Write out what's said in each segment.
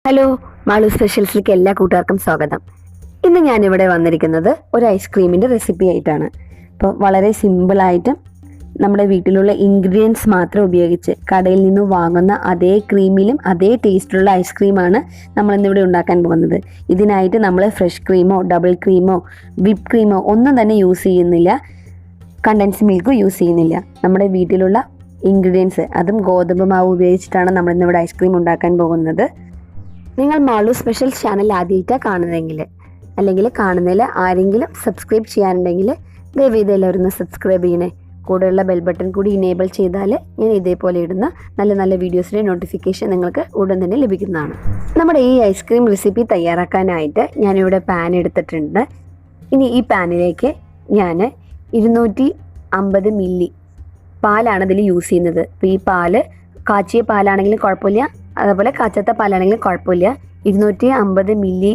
Hello, Malu സ്പെഷ്യൽസിലേക്ക് എല്ലാ കൂട്ടുകാർക്കും സ്വാഗതം. ഇന്ന് ഞാനിവിടെ വന്നിരിക്കുന്നത് ഒരു ഐസ്ക്രീമിൻ്റെ റെസിപ്പി ആയിട്ടാണ്. അപ്പോൾ വളരെ സിമ്പിളായിട്ടും നമ്മുടെ വീട്ടിലുള്ള ഇൻഗ്രീഡിയൻസ് മാത്രം ഉപയോഗിച്ച് കടയിൽ നിന്ന് വാങ്ങുന്ന അതേ ക്രീമിലും അതേ ടേസ്റ്റിലുള്ള ഐസ്ക്രീമാണ് നമ്മളിന്നിവിടെ ഉണ്ടാക്കാൻ പോകുന്നത്. ഇതിനായിട്ട് നമ്മൾ ഫ്രഷ് ക്രീമോ ഡബിൾ ക്രീമോ വിപ്പ് ക്രീമോ ഒന്നും തന്നെ യൂസ് ചെയ്യുന്നില്ല, കണ്ടൻസ് മിൽക്കും യൂസ് ചെയ്യുന്നില്ല. നമ്മുടെ വീട്ടിലുള്ള ഇൻഗ്രീഡിയൻസ്, അതും ഗോതമ്പ് മാവ് ഉപയോഗിച്ചിട്ടാണ് നമ്മളിന്നിവിടെ ഐസ്ക്രീം ഉണ്ടാക്കാൻ പോകുന്നത്. നിങ്ങൾ മാളു സ്പെഷ്യൽ ചാനൽ ആദ്യമായിട്ടാണ് കാണുന്നതെങ്കിൽ, അല്ലെങ്കിൽ കാണുന്നതിൽ ആരെങ്കിലും സബ്സ്ക്രൈബ് ചെയ്യാനുണ്ടെങ്കിൽ ദയവേത് എല്ലാവരും ഒന്ന് സബ്സ്ക്രൈബ് ചെയ്യണേ. കൂടെയുള്ള ബെൽ ബട്ടൺ കൂടി ഇനേബിൾ ചെയ്താൽ ഞാൻ ഇതേപോലെ ഇടുന്ന നല്ല നല്ല വീഡിയോസിൻ്റെ നോട്ടിഫിക്കേഷൻ നിങ്ങൾക്ക് ഉടൻ തന്നെ ലഭിക്കുന്നതാണ്. നമ്മുടെ ഈ ഐസ്ക്രീം റെസിപ്പി തയ്യാറാക്കാനായിട്ട് ഞാനിവിടെ പാൻ എടുത്തിട്ടുണ്ട്. ഇനി ഈ പാനിലേക്ക് ഞാൻ 250 മില്ലി പാലാണ് ഇതിൽ യൂസ് ചെയ്യുന്നത്. അപ്പോൾ ഈ പാല് കാച്ചിയ പാലാണെങ്കിലും കുഴപ്പമില്ല, അതേപോലെ കാച്ചത്ത പാലാണെങ്കിലും കുഴപ്പമില്ല. 250 മില്ലി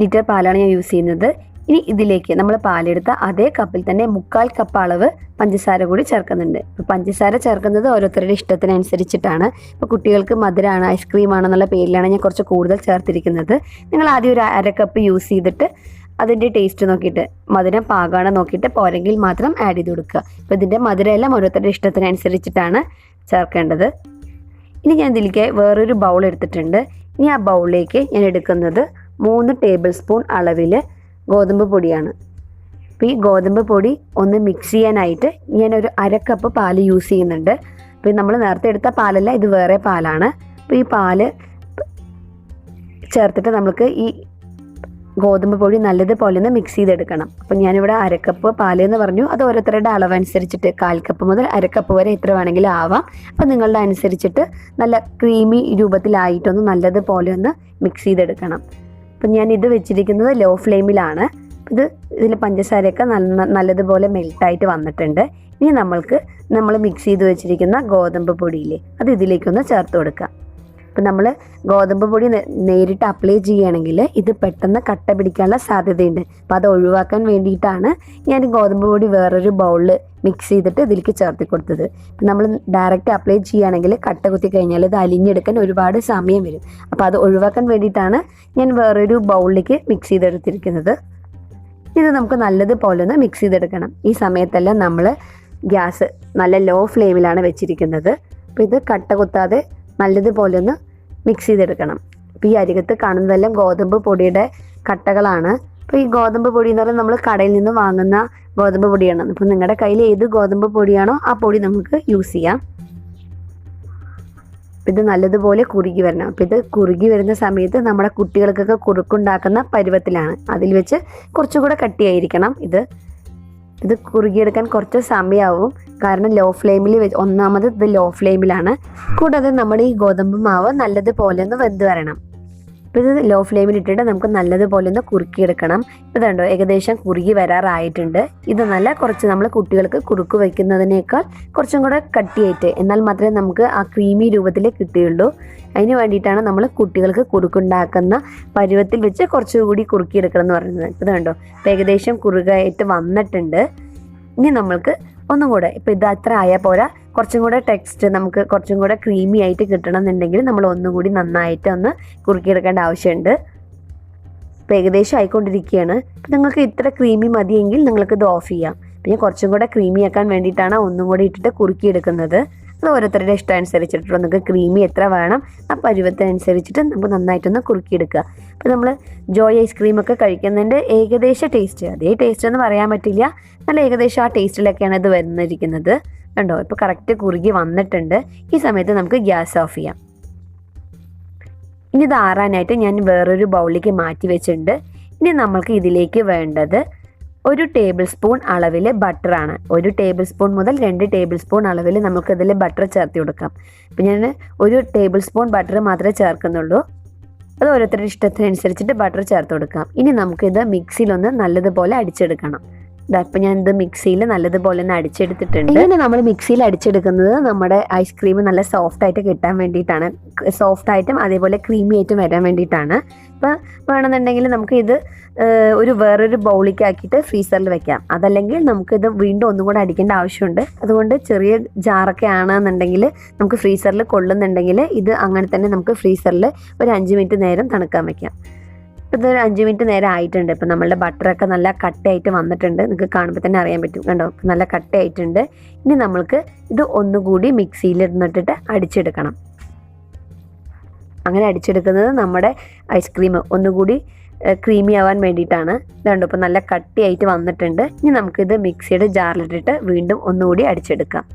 ലിറ്റർ പാലാണ് ഞാൻ യൂസ് ചെയ്യുന്നത്. ഇനി ഇതിലേക്ക് നമ്മൾ പാലെടുത്ത അതേ കപ്പിൽ തന്നെ 1/4 കപ്പ് അളവ് പഞ്ചസാര കൂടി ചേർക്കുന്നുണ്ട്. ഇപ്പോൾ പഞ്ചസാര ചേർക്കുന്നത് ഓരോരുത്തരുടെ ഇഷ്ടത്തിനനുസരിച്ചിട്ടാണ്. ഇപ്പോൾ കുട്ടികൾക്ക് മധുരമാണ്, ഐസ്ക്രീമാണെന്നുള്ള പേരിലാണ് ഞാൻ കുറച്ച് കൂടുതൽ ചേർത്തിരിക്കുന്നത്. നിങ്ങൾ ആദ്യം ഒരു 1/2 കപ്പ് യൂസ് ചെയ്തിട്ട് അതിൻ്റെ ടേസ്റ്റ് നോക്കിയിട്ട് മധുരം പാകമാണ് നോക്കിയിട്ട് പോരെങ്കിൽ മാത്രം ആഡ് ചെയ്ത് കൊടുക്കുക. അപ്പോൾ ഇതിൻ്റെ മധുരമെല്ലാം ഓരോരുത്തരുടെ ഇഷ്ടത്തിനനുസരിച്ചിട്ടാണ് ചേർക്കേണ്ടത്. ഇനി ഞാൻ ഇതിലേക്ക് വേറൊരു ബൗൾ എടുത്തിട്ടുണ്ട്. ഇനി ആ ബൗളിലേക്ക് ഞാൻ എടുക്കുന്നത് 3 ടേബിൾ സ്പൂൺ അളവിൽ ഗോതമ്പ് പൊടിയാണ്. അപ്പോൾ ഈ ഗോതമ്പ് പൊടി ഒന്ന് മിക്സ് ചെയ്യാനായിട്ട് ഞാനൊരു 1/2 കപ്പ് പാല് യൂസ് ചെയ്യുന്നുണ്ട്. അപ്പോൾ നമ്മൾ നേരത്തെ എടുത്ത പാലല്ല, ഇത് വേറെ പാലാണ്. അപ്പോൾ ഈ പാല് ചേർത്തിട്ട് നമുക്ക് ഈ ഗോതമ്പ് പൊടി നല്ലതുപോലെ ഒന്ന് മിക്സ് ചെയ്തെടുക്കണം. അപ്പം ഞാനിവിടെ 1/2 കപ്പ് പാലെന്ന് പറഞ്ഞു, അത് ഓരോരുത്തരുടെ അളവനുസരിച്ചിട്ട് 1/4 കപ്പ് മുതൽ 1/2 കപ്പ് വരെ എത്ര വേണമെങ്കിലും ആവാം. അപ്പം നിങ്ങളുടെ അനുസരിച്ചിട്ട് നല്ല ക്രീമി രൂപത്തിലായിട്ടൊന്ന് നല്ലതുപോലെ ഒന്ന് മിക്സ് ചെയ്തെടുക്കണം. അപ്പം ഞാൻ ഇത് വെച്ചിരിക്കുന്നത് ലോ ഫ്ലെയിമിലാണ്. ഇതിൽ പഞ്ചസാരയൊക്കെ നല്ലതുപോലെ മെൽട്ടായിട്ട് വന്നിട്ടുണ്ട്. ഇനി നമ്മൾ മിക്സ് ചെയ്ത് വെച്ചിരിക്കുന്ന ഗോതമ്പ് പൊടിയില്ലേ, അത് ഇതിലേക്കൊന്ന് ചേർത്ത് കൊടുക്കാം. അപ്പം നമ്മൾ ഗോതമ്പ് പൊടി നേരിട്ട് അപ്ലൈ ചെയ്യുകയാണെങ്കിൽ ഇത് പെട്ടെന്ന് കട്ട പിടിക്കാനുള്ള സാധ്യതയുണ്ട്. അപ്പോൾ അത് ഒഴിവാക്കാൻ വേണ്ടിയിട്ടാണ് ഞാൻ ഗോതമ്പ് പൊടി വേറൊരു ബൗളിൽ മിക്സ് ചെയ്തിട്ട് ഇതിലേക്ക് ചേർത്തി കൊടുത്തത്. ഇപ്പം നമ്മൾ ഡയറക്റ്റ് അപ്ലൈ ചെയ്യുകയാണെങ്കിൽ കട്ട കുത്തി കഴിഞ്ഞാൽ ഇത് അലിഞ്ഞെടുക്കാൻ ഒരുപാട് സമയം വരും. അപ്പോൾ അത് ഒഴിവാക്കാൻ വേണ്ടിയിട്ടാണ് ഞാൻ വേറൊരു ബൗളിലേക്ക് മിക്സ് ചെയ്തെടുത്തിരിക്കുന്നത്. ഇത് നമുക്ക് നല്ലതുപോലെ ഒന്ന് മിക്സ് ചെയ്തെടുക്കണം. ഈ സമയത്തെല്ലാം നമ്മൾ ഗ്യാസ് നല്ല ലോ ഫ്ലെയിമിലാണ് വെച്ചിരിക്കുന്നത്. അപ്പോൾ ഇത് കട്ട കുത്താതെ നല്ലതുപോലെ ഒന്ന് മിക്സ് ചെയ്തെടുക്കണം. അപ്പോൾ ഈ അരികത്ത് കാണുന്നതെല്ലാം ഗോതമ്പ് പൊടിയുടെ കട്ടകളാണ്. അപ്പോൾ ഈ ഗോതമ്പ് പൊടി എന്ന് പറയുന്നത് നമ്മൾ കടയിൽ നിന്ന് വാങ്ങുന്ന ഗോതമ്പ് പൊടിയാണ്. അപ്പോൾ നിങ്ങളുടെ കയ്യിൽ ഏത് ഗോതമ്പ് പൊടിയാണോ ആ പൊടി നമുക്ക് യൂസ് ചെയ്യാം. ഇത് നല്ലതുപോലെ കുറുകി വരണം. അപ്പോൾ ഇത് കുറുകി വരുന്ന സമയത്ത് നമ്മുടെ കുട്ടികൾക്കൊക്കെ കുറുക്കുണ്ടാക്കുന്ന പരുവത്തിലാണ്. അതിൽ വെച്ച് കുറച്ചുകൂടെ കട്ടിയായിരിക്കണം. ഇത് കുറുകിയെടുക്കാൻ കുറച്ച് സമയമാവും, കാരണം ലോ ഫ്ലെയിമിൽ ഒന്നാമത് ഇത് ലോ ഫ്ലെയിമിലാണ്. കൂടാതെ നമ്മുടെ ഈ ഗോതമ്പ് മാവ് നല്ലതുപോലെ ഒന്ന് വെന്ത് വരണം. അപ്പോൾ ഇത് ലോ ഫ്ലെയിമിൽ ഇട്ടിട്ട് നമുക്ക് നല്ലതുപോലെ ഒന്ന് കുറുക്കിയെടുക്കണം. ഇപ്പോൾ കണ്ടോ, ഏകദേശം കുറുകി വരാറായിട്ടുണ്ട്. ഇത് കുറച്ച് നമ്മൾ കുട്ടികൾക്ക് കുറുക്ക് വയ്ക്കുന്നതിനേക്കാൾ കുറച്ചും കൂടെ കട്ടിയായിട്ട്, എന്നാൽ മാത്രമേ നമുക്ക് ആ ക്രീമി രൂപത്തിൽ കിട്ടുകയുള്ളൂ. അതിന് വേണ്ടിയിട്ടാണ് നമ്മൾ കുട്ടികൾക്ക് കുറുക്കുണ്ടാക്കുന്ന പരുവത്തിൽ വെച്ച് കുറച്ചുകൂടി കുറുക്കിയെടുക്കണം എന്ന് പറയുന്നത്. ഇത് കണ്ടോ, ഇപ്പോൾ ഏകദേശം കുറുകായിട്ട് വന്നിട്ടുണ്ട്. ഇനി നമ്മൾക്ക് ഒന്നും കൂടെ, ഇപ്പോൾ ഇത് അത്ര ആയാൽ പോരാ, കുറച്ചും കൂടെ ടെക്സ്റ്റ് നമുക്ക് കുറച്ചും കൂടെ ക്രീമി ആയിട്ട് കിട്ടണം എന്നുണ്ടെങ്കിൽ നമ്മൾ ഒന്നും കൂടി നന്നായിട്ട് ഒന്ന് കുറുക്കിയെടുക്കേണ്ട ആവശ്യമുണ്ട്. ഇപ്പോൾ ഏകദേശം ആയിക്കൊണ്ടിരിക്കുകയാണ്. അപ്പോൾ നിങ്ങൾക്ക് ഇത്ര ക്രീമി മതിയെങ്കിൽ നിങ്ങൾക്ക് ഇത് ഓഫ് ചെയ്യാം. പിന്നെ കുറച്ചും കൂടെ ക്രീമി ആക്കാൻ വേണ്ടിയിട്ടാണ് ഒന്നും കൂടി ഇട്ടിട്ട് കുറുക്കിയെടുക്കുന്നത്. അത് ഓരോരുത്തരുടെ ഇഷ്ടം അനുസരിച്ചിട്ടുള്ള നിങ്ങൾക്ക് ക്രീമി എത്ര വേണം ആ പരുവത്തിനനുസരിച്ചിട്ട് നമുക്ക് നന്നായിട്ടൊന്ന് കുറുക്കിയെടുക്കുക. അപ്പോൾ നമ്മൾ ജോയ് ഐസ്ക്രീമൊക്കെ കഴിക്കുന്നതിൻ്റെ ഏകദേശം ടേസ്റ്റ്, അതേ ടേസ്റ്റ് എന്ന് പറയാൻ പറ്റില്ല, നല്ല ഏകദേശം ആ ടേസ്റ്റിലൊക്കെയാണ് ഇത് വന്നിരിക്കുന്നത്. കണ്ടോ, ഇപ്പോൾ കറക്റ്റ് കുറുകി വന്നിട്ടുണ്ട്. ഈ സമയത്ത് നമുക്ക് ഗ്യാസ് ഓഫ് ചെയ്യാം. ഇനി ഇത് ആറാനായിട്ട് ഞാൻ വേറൊരു ബൗളിലേക്ക് മാറ്റി വെച്ചിട്ടുണ്ട്. ഇനി നമ്മൾക്ക് ഇതിലേക്ക് വേണ്ടത് 1 ടേബിൾ സ്പൂൺ അളവിൽ ബട്ടറാണ്. 1 ടേബിൾ സ്പൂൺ മുതൽ 2 ടേബിൾ സ്പൂൺ അളവിൽ നമുക്കിതിൽ ബട്ടർ ചേർത്ത് കൊടുക്കാം. അപ്പോൾ ഞാൻ 1 ടേബിൾ സ്പൂൺ ബട്ടർ മാത്രമേ ചേർക്കുന്നുള്ളൂ. അത് ഓരോരുത്തരുടെ ഇഷ്ടത്തിനനുസരിച്ചിട്ട് ബട്ടർ ചേർത്ത് കൊടുക്കാം. ഇനി നമുക്കിത് മിക്സിയിലൊന്ന് നല്ലതുപോലെ അടിച്ചെടുക്കണം. ഇപ്പം ഞാൻ ഇത് മിക്സിയിൽ നല്ലതുപോലെ ഒന്ന് അടിച്ചെടുത്തിട്ടുണ്ട്. ഇങ്ങനെ നമ്മൾ മിക്സിയിൽ അടിച്ചെടുക്കുന്നത് നമ്മുടെ ഐസ്ക്രീം നല്ല സോഫ്റ്റ് ആയിട്ട് കിട്ടാൻ വേണ്ടിയിട്ടാണ്, സോഫ്റ്റ് ആയിട്ടും അതേപോലെ ക്രീമി ആയിട്ടും വരാൻ വേണ്ടിയിട്ടാണ്. അപ്പം വേണമെന്നുണ്ടെങ്കിൽ നമുക്ക് ഇത് വേറൊരു ബൗളിലേക്ക് ആക്കിയിട്ട് ഫ്രീസറിൽ വെക്കാം. അതല്ലെങ്കിൽ നമുക്കിത് വീണ്ടും ഒന്നും കൂടെ അടിക്കേണ്ട ആവശ്യമുണ്ട്. അതുകൊണ്ട് ചെറിയ ജാറൊക്കെ ആണെന്നുണ്ടെങ്കിൽ നമുക്ക് ഫ്രീസറിൽ കൊള്ളുന്നുണ്ടെങ്കിൽ ഇത് അങ്ങനെ തന്നെ നമുക്ക് ഫ്രീസറിൽ ഒരു 5 മിനിറ്റ് നേരം തണുക്കാൻ വെക്കാം. ഇപ്പം ഇതൊരു 5 മിനിറ്റ് നേരം ആയിട്ടുണ്ട്. ഇപ്പം നമ്മളുടെ ബട്ടറൊക്കെ നല്ല കട്ടയായിട്ട് വന്നിട്ടുണ്ട്. നിങ്ങൾക്ക് കാണുമ്പോൾ തന്നെ അറിയാൻ പറ്റും, കണ്ടോ? നല്ല കട്ടയായിട്ടുണ്ട്. ഇനി നമ്മൾക്ക് ഇത് ഒന്നുകൂടി മിക്സിയിൽ ഇരുന്നിട്ടിട്ട് അടിച്ചെടുക്കണം. അങ്ങനെ അടിച്ചെടുക്കുന്നത് നമ്മുടെ ഐസ്ക്രീം ഒന്നുകൂടി ക്രീമി ആവാൻ വേണ്ടിയിട്ടാണ്. ഇതുകൊണ്ട് ഇപ്പം നല്ല കട്ടിയായിട്ട് വന്നിട്ടുണ്ട്. ഇനി നമുക്കിത് മിക്സിയുടെ ജാറിലിട്ടിട്ട് വീണ്ടും ഒന്നുകൂടി അടിച്ചെടുക്കാം.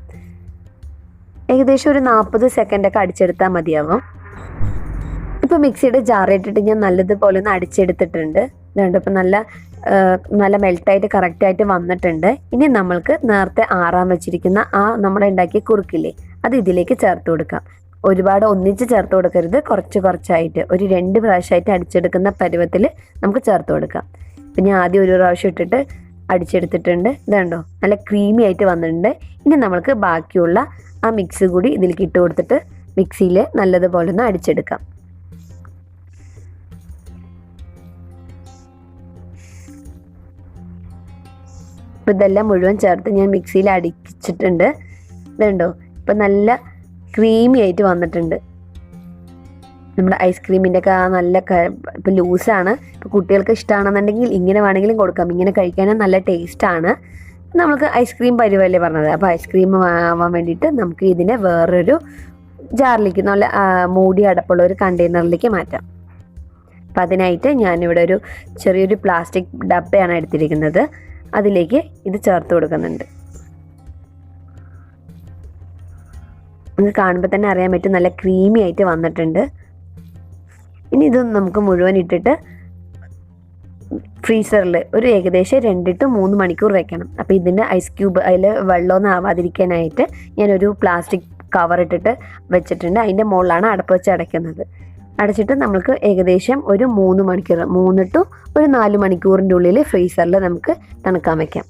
ഏകദേശം ഒരു 40 സെക്കൻഡൊക്കെ അടിച്ചെടുത്താൽ മതിയാവും. ഇപ്പോൾ മിക്സിയുടെ ജാറിലിട്ടിട്ട് ഞാൻ നല്ലതുപോലെ ഒന്ന് അടിച്ചെടുത്തിട്ടുണ്ട്. ഇതുകൊണ്ട് ഇപ്പം നല്ല മെൽട്ടായിട്ട് കറക്റ്റായിട്ട് വന്നിട്ടുണ്ട്. ഇനി നമ്മൾക്ക് നേരത്തെ ആറാൻ വെച്ചിരിക്കുന്ന നമ്മളുണ്ടാക്കിയ കുറുക്കില്ലേ, അത് ഇതിലേക്ക് ചേർത്ത് കൊടുക്കാം. ഒരുപാട് ഒന്നിച്ച് ചേർത്ത് കൊടുക്കരുത്, കുറച്ചായിട്ട് ഒരു 2 പ്രാവശ്യമായിട്ട് അടിച്ചെടുക്കുന്ന പരുവത്തിൽ നമുക്ക് ചേർത്ത് കൊടുക്കാം. ഇപ്പം ഞാൻ ആദ്യം ഒരു പ്രാവശ്യം ഇട്ടിട്ട് അടിച്ചെടുത്തിട്ടുണ്ട്. ഇതുണ്ടോ, നല്ല ക്രീമി ആയിട്ട് വന്നിട്ടുണ്ട്. ഇനി നമ്മൾക്ക് ബാക്കിയുള്ള ആ മിക്സ് കൂടി ഇതിലേക്ക് ഇട്ട് കൊടുത്തിട്ട് മിക്സിയിൽ നല്ലതുപോലെ ഒന്ന് അടിച്ചെടുക്കാം. അപ്പോൾ ഇതെല്ലാം മുഴുവൻ ചേർത്ത് ഞാൻ മിക്സിയിൽ അടിച്ചിട്ടുണ്ട്. ഇതുണ്ടോ, ഇപ്പം നല്ല ക്രീമി ആയിട്ട് വന്നിട്ടുണ്ട്. നമ്മുടെ ഐസ്ക്രീമിൻ്റെ ഒക്കെ നല്ല ഇപ്പം ലൂസാണ്. ഇപ്പോൾ കുട്ടികൾക്ക് ഇഷ്ടമാണെന്നുണ്ടെങ്കിൽ ഇങ്ങനെ വേണമെങ്കിലും കൊടുക്കാം. ഇങ്ങനെ കഴിക്കാനും നല്ല ടേസ്റ്റാണ്. നമുക്ക് ഐസ്ക്രീം പരിവല്ലേ പറഞ്ഞത്, അപ്പോൾ ഐസ്ക്രീം ആവാൻ വേണ്ടിയിട്ട് നമുക്ക് ഇതിനെ വേറൊരു ജാറിലേക്ക് നല്ല മൂടി അടപ്പുള്ള ഒരു കണ്ടെയ്നറിലേക്ക് മാറ്റാം. അപ്പം അതിനായിട്ട് ഞാനിവിടെ ഒരു ചെറിയൊരു പ്ലാസ്റ്റിക് ഡബ്ബയാണ് എടുത്തിരിക്കുന്നത്. അതിലേക്ക് ഇത് ചേർത്ത് കൊടുക്കുന്നുണ്ട്. നിങ്ങൾക്ക് കാണുമ്പോൾ തന്നെ അറിയാൻ പറ്റും, നല്ല ക്രീമി ആയിട്ട് വന്നിട്ടുണ്ട്. ഇനി ഇതൊന്ന് നമുക്ക് മുഴുവൻ ഇട്ടിട്ട് ഫ്രീസറിൽ ഒരു ഏകദേശം 2 to 3 മണിക്കൂർ വെക്കണം. അപ്പോൾ ഇതിൻ്റെ ഐസ് ക്യൂബ് അതിൽ വെള്ളമൊന്നും ആവാതിരിക്കാനായിട്ട് ഞാനൊരു പ്ലാസ്റ്റിക് കവർ ഇട്ടിട്ട് വെച്ചിട്ടുണ്ട്. അതിൻ്റെ മുകളിലാണ് അടപ്പ് വെച്ച് അടയ്ക്കുന്നത്. അടച്ചിട്ട് നമുക്ക് ഏകദേശം ഒരു 3 മണിക്കൂർ 3 to 4 മണിക്കൂറിൻ്റെ ഉള്ളിൽ ഫ്രീസറിൽ നമുക്ക് തണുക്കാൻ വെക്കാം.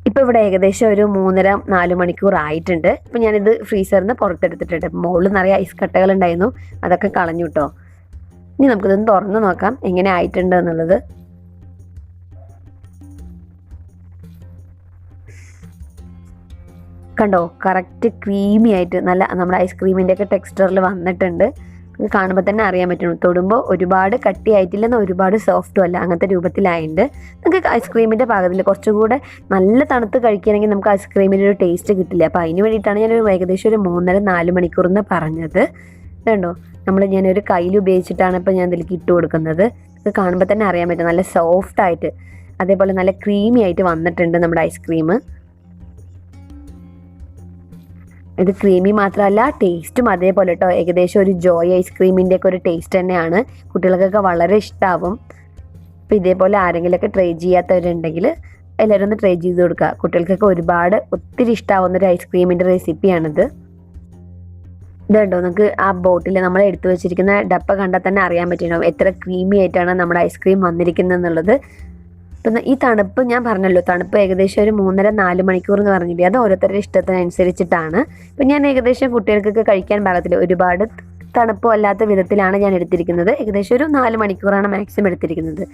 ഇപ്പോൾ ഇവിടെ ഏകദേശം ഒരു 3.5-4 മണിക്കൂർ ആയിട്ടുണ്ട്. ഇപ്പം ഞാനിത് ഫ്രീസറിൽ നിന്ന് പുറത്തെടുത്തിട്ടുണ്ട്. മുകളിൽ നിറയെ ഐസ് കട്ടകൾ ഉണ്ടായിരുന്നു, അതൊക്കെ കളഞ്ഞു കേട്ടോ. ഇനി നമുക്കിതൊന്ന് തുറന്ന് നോക്കാം എങ്ങനെ ആയിട്ടുണ്ട് എന്നുള്ളത്. കണ്ടോ, കറക്റ്റ് ക്രീമി ആയിട്ട് നല്ല നമ്മുടെ ഐസ്ക്രീമിൻ്റെ ഒക്കെ ടെക്സ്ചറിൽ വന്നിട്ടുണ്ട്. കാണുമ്പോൾ തന്നെ അറിയാൻ പറ്റും. തൊടുമ്പോൾ ഒരുപാട് കട്ടിയായിട്ടില്ലെന്ന് ഒരുപാട് സോഫ്റ്റും അല്ല, അങ്ങനത്തെ രൂപത്തിലായിട്ടുണ്ട്. നമുക്ക് ഐസ്ക്രീമിൻ്റെ പാകത്തിൽ കുറച്ചുകൂടെ നല്ല തണുത്ത് കഴിക്കുകയാണെങ്കിൽ നമുക്ക് ഐസ്ക്രീമിൻ്റെ ഒരു ടേസ്റ്റ് കിട്ടില്ല. അപ്പോൾ അതിന് വേണ്ടിയിട്ടാണ് ഞാനൊരു ഏകദേശം ഒരു 3.5-4 മണിക്കൂർ എന്ന് പറഞ്ഞത്. കണ്ടോ, ഞാനൊരു കയ്യിൽ ഉപയോഗിച്ചിട്ടാണ് ഇപ്പോൾ ഞാൻ ഇതിലേക്ക് ഇട്ട് കൊടുക്കുന്നത്. ഇത് കാണുമ്പോൾ തന്നെ അറിയാൻ പറ്റും, നല്ല സോഫ്റ്റായിട്ട് അതേപോലെ നല്ല ക്രീമി ആയിട്ട് വന്നിട്ടുണ്ട് നമ്മുടെ ഐസ്ക്രീം. ഇത് ക്രീമി മാത്രമല്ല, ടേസ്റ്റും അതേപോലെ കേട്ടോ. ഏകദേശം ഒരു ജോയ് ഐസ്ക്രീമിൻ്റെ ഒക്കെ ഒരു ടേസ്റ്റ് തന്നെയാണ്. കുട്ടികൾക്കൊക്കെ വളരെ ഇഷ്ടമാവും. അപ്പോൾ ഇതേപോലെ ആരെങ്കിലുമൊക്കെ ട്രൈ ചെയ്യാത്തവരുണ്ടെങ്കിൽ എല്ലാവരും ഒന്ന് ട്രൈ ചെയ്ത് കൊടുക്കുക. കുട്ടികൾക്കൊക്കെ ഒത്തിരി ഇഷ്ടമാവുന്നൊരു ഐസ്ക്രീമിൻ്റെ റെസിപ്പിയാണിത്. ഇതുണ്ടോ, നമുക്ക് ആ ബോട്ടിൽ നമ്മൾ എടുത്തു വെച്ചിരിക്കുന്ന ഡപ്പ കണ്ടാൽ തന്നെ അറിയാൻ പറ്റും എത്ര ക്രീമി ആയിട്ടാണ് നമ്മുടെ ഐസ്ക്രീം വന്നിരിക്കുന്നത് എന്നുള്ളത്. ഇപ്പം ഈ തണുപ്പ് ഞാൻ പറഞ്ഞല്ലോ, തണുപ്പ് ഏകദേശം ഒരു 3.5-4 മണിക്കൂർ എന്ന് പറഞ്ഞില്ലേ, അത് ഓരോരുത്തരുടെ ഇഷ്ടത്തിനനുസരിച്ചിട്ടാണ്. ഇപ്പം ഞാൻ ഏകദേശം കുട്ടികൾക്കൊക്കെ കഴിക്കാൻ പാകത്തിൽ ഒരുപാട് തണുപ്പോ അല്ലാത്ത വിധത്തിലാണ് ഞാൻ എടുത്തിരിക്കുന്നത്. ഏകദേശം ഒരു 4 മണിക്കൂറാണ് മാക്സിമം എടുത്തിരിക്കുന്നത്.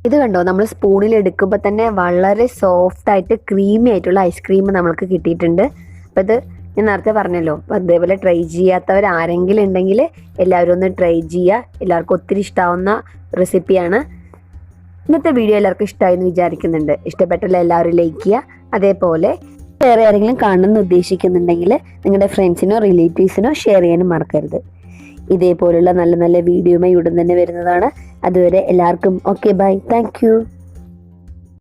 ഇത് കണ്ടോ, നമ്മൾ സ്പൂണിൽ എടുക്കുമ്പോൾ തന്നെ വളരെ സോഫ്റ്റായിട്ട് ക്രീമി ആയിട്ടുള്ള ഐസ്ക്രീം നമ്മൾക്ക് കിട്ടിയിട്ടുണ്ട്. അപ്പോൾ ഇത് ഞാൻ നേരത്തെ പറഞ്ഞല്ലോ, അപ്പോൾ അതേപോലെ ട്രൈ ചെയ്യാത്തവർ ആരെങ്കിലും ഉണ്ടെങ്കിൽ എല്ലാവരും ഒന്ന് ട്രൈ ചെയ്യുക. എല്ലാവർക്കും ഒത്തിരി ഇഷ്ടമാവുന്ന റെസിപ്പിയാണ്. ഇന്നത്തെ വീഡിയോ എല്ലാവർക്കും ഇഷ്ടമായി എന്ന് വിചാരിക്കുന്നുണ്ട്. ഇഷ്ടപ്പെട്ടല്ല എല്ലാവരും ലൈക്ക് ചെയ്യുക. അതേപോലെ വേറെ ആരെങ്കിലും കാണണമെന്ന് ഉദ്ദേശിക്കുന്നുണ്ടെങ്കിൽ നിങ്ങളുടെ ഫ്രണ്ട്സിനോ റിലേറ്റീവ്സിനോ ഷെയർ ചെയ്യാനും മറക്കരുത്. ഇതേപോലുള്ള നല്ല നല്ല വീഡിയോയുമായി ഉടൻ തന്നെ വരുന്നതാണ്. അതുവരെ എല്ലാവർക്കും ഓക്കെ, ബൈ, താങ്ക് യു.